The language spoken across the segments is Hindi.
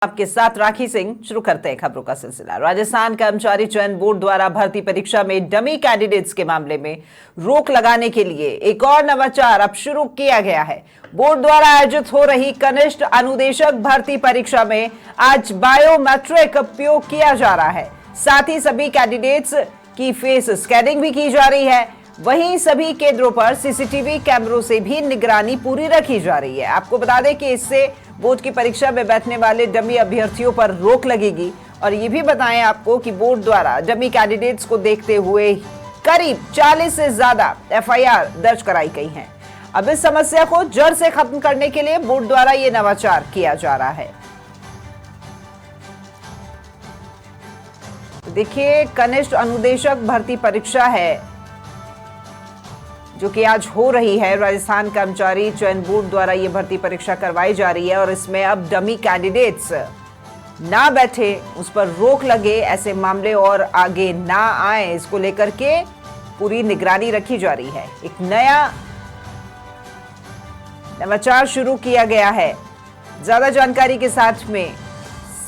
आपके साथ राखी सिंह। शुरू करते हैं खबरों का सिलसिला। राजस्थान कर्मचारी चयन बोर्ड द्वारा भर्ती परीक्षा में डमी कैंडिडेट्स के मामले में रोक लगाने के लिए एक और नवाचार अब शुरू किया गया है। बोर्ड द्वारा आयोजित हो रही कनिष्ठ अनुदेशक भर्ती परीक्षा में आज बायोमेट्रिक उपयोग किया जा रहा है। साथ ही सभी कैंडिडेट्स की फेस स्कैनिंग भी की जा रही है। वहीं सभी केंद्रों पर सीसीटीवी कैमरों से भी निगरानी पूरी रखी जा रही है। आपको बता दें कि इससे बोर्ड की परीक्षा में बैठने वाले डमी अभ्यर्थियों पर रोक लगेगी। और ये भी बताएं आपको कि बोर्ड द्वारा डमी कैंडिडेट्स को देखते हुए करीब 40 से ज्यादा एफआईआर दर्ज कराई गई हैं। अब इस समस्या को जड़ से खत्म करने के लिए बोर्ड द्वारा ये नवाचार किया जा रहा है। देखिए, कनिष्ठ अनुदेशक भर्ती परीक्षा है जो कि आज हो रही है। राजस्थान कर्मचारी चयन बोर्ड द्वारा ये भर्ती परीक्षा करवाई जा रही है और इसमें अब डमी कैंडिडेट्स ना बैठे, उस पर रोक लगे, ऐसे मामले और आगे ना आए, इसको लेकर के पूरी निगरानी रखी जा रही है। एक नया नवाचार शुरू किया गया है। ज्यादा जानकारी के साथ में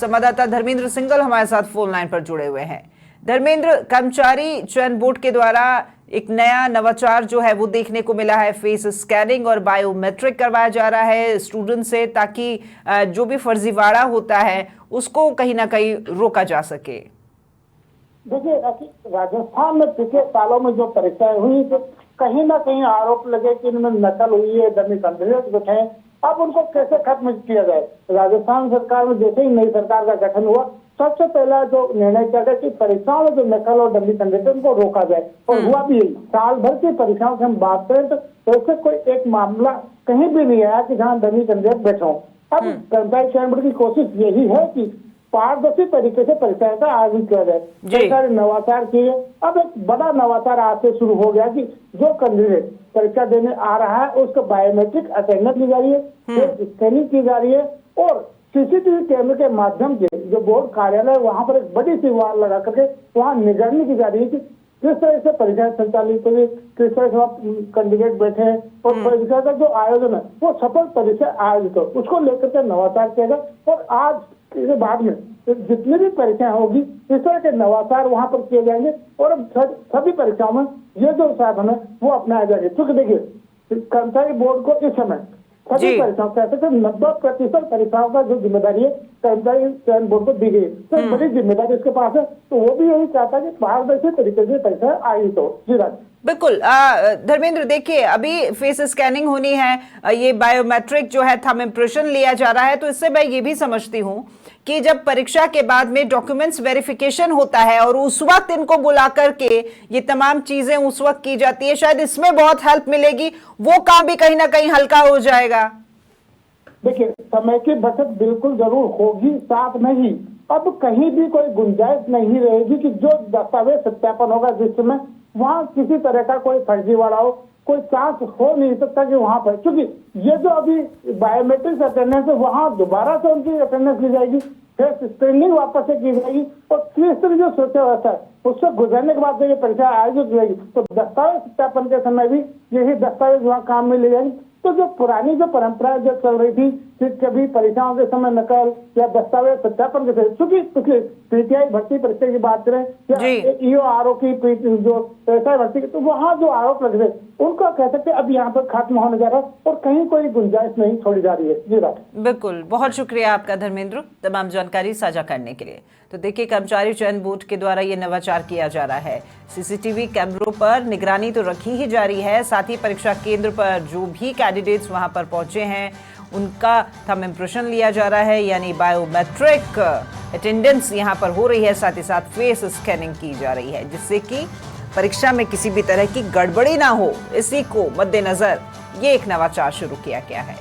संवाददाता धर्मेंद्र सिंगल हमारे साथ फोन लाइन पर जुड़े हुए हैं। धर्मेंद्र, कर्मचारी चयन बोर्ड के द्वारा एक नया नवाचार जो है वो देखने को मिला है। फेस स्कैनिंग और बायोमेट्रिक करवाया जा रहा है स्टूडेंट से, ताकि जो भी फर्जीवाड़ा होता है उसको कहीं ना कहीं रोका जा सके। देखिए, राजस्थान में पिछले सालों में जो परीक्षाएं हुई तो कहीं ना कहीं आरोप लगे कि इनमें नकल हुई है, डमी कैंडिडेट बैठे हैं। अब उनको कैसे खत्म किया जाए? राजस्थान सरकार में जैसे ही नई सरकार का गठन हुआ, सबसे पहला जो निर्णय किया गया कि परीक्षाओं में जो नकल और डमी कैंडिडेट उनको रोका जाए। और हुआ भी यही। साल भर की परीक्षाओं की हम बात करें तो ऐसे कोई एक मामला कहीं भी नहीं आया कि जहाँ डमी कैंडिडेट बैठे हों। अब कर्मचारी चयन बोर्ड की कोशिश यही है कि पारदर्शी तरीके से परीक्षाएं का आयोजन किया जाए। कई सारे नवाचार किए। अब एक बड़ा नवाचार आज से शुरू हो गया कि जो कैंडिडेट परीक्षा देने आ रहा है उसको बायोमेट्रिक अटेंडेंस ली जा रही है, स्कैनिंग की जा रही है और सीसीटीवी कैमरे के माध्यम से जो बोर्ड कार्यालय वहां पर एक बड़ी सी वाल लगा करके वहां निगरानी की जा रही है कि किस तरह से परीक्षा संचालित हुई, किस तरह से कैंडिडेट बैठे हैं और परीक्षा का जो आयोजन है वो सफल परीक्षा आयोजित हो, उसको लेकर के नवाचार किया गया। और आज के बाद में जितनी भी परीक्षाएं होगी इस तरह के नवाचार वहां पर किए जाएंगे और सभी परीक्षाओं में ये जो साधन है वो अपनाया जाएगा। क्योंकि देखिए, कर्मचारी बोर्ड को इस समय सभी परीक्षाओं कहते थे 90% परीक्षाओं का जो जिम्मेदारी है कर्मचारी चयन बोर्ड को दी गई, तो बड़ी जिम्मेदारी इसके पास है। तो वो भी यही चाहता है कि पारदर्शी तरीके से परीक्षा आयोजित हो। जी राज। बिल्कुल। धर्मेंद्र, देखिए, अभी फेस स्कैनिंग होनी है, ये बायोमेट्रिक जो है थंब इम्प्रेशन लिया जा रहा है, तो इससे मैं ये भी समझती हूँ कि जब परीक्षा के बाद में डॉक्यूमेंट्स वेरिफिकेशन होता है और उस वक्त इनको बुला करके ये तमाम चीजें उस वक्त की जाती है, शायद इसमें बहुत हेल्प मिलेगी, वो काम भी कहीं ना कहीं हल्का हो जाएगा। देखिए, समय की बचत बिल्कुल जरूर होगी, साथ में ही अब कहीं भी कोई गुंजाइश नहीं रहेगी कि जो दस्तावेज सत्यापन होगा जिस समय वहाँ किसी तरह का कोई फर्जीवाड़ा हो, कोई चांस हो नहीं सकता कि वहां पर, क्योंकि ये जो अभी बायोमेट्रिक अटेंडेंस है वहां दोबारा से उनकी अटेंडेंस ली जाएगी, फिर स्क्रीनिंग वापस से की जाएगी और तीसरी जो सुरक्षा व्यवस्था है उससे गुजरने के बाद ये परीक्षा आयोजित होगी। तो दस्तावेज सत्यापन के समय भी यही दस्तावेज वहाँ काम में ले जाएंगे। तो जो पुरानी जो परंपरा जो चल रही थी कि कभी परीक्षाओं के समय नकल या दस्तावेज सत्यापन के, चूंकि पिछले पीटीआई भर्ती परीक्षा की बात करें या ईओआरओ की जो एसआई भर्ती की, तो वहाँ जो आरोप लग रहे उनको कह सकते अब यहाँ पर खत्म होने जा रहा है और कहीं कोई गुंजाइश नहीं छोड़ी जा रही है। जी राज। बिल्कुल, बहुत शुक्रिया आपका धर्मेंद्र तमाम जानकारी साझा करने के लिए। तो देखिए, कर्मचारी चयन बोर्ड के द्वारा ये नवाचार किया जा रहा है। सीसीटीवी कैमरों पर निगरानी तो रखी ही जा रही है, साथ ही परीक्षा केंद्र पर जो भी कैंडिडेट्स वहां पर पहुंचे हैं उनका थंब इम्प्रेशन लिया जा रहा है, यानी बायोमेट्रिक अटेंडेंस यहां पर हो रही है। साथ ही साथ फेस स्कैनिंग की जा रही है, जिससे कि परीक्षा में किसी भी तरह की गड़बड़ी ना हो। इसी को मद्देनजर ये एक नवाचार शुरू किया गया है।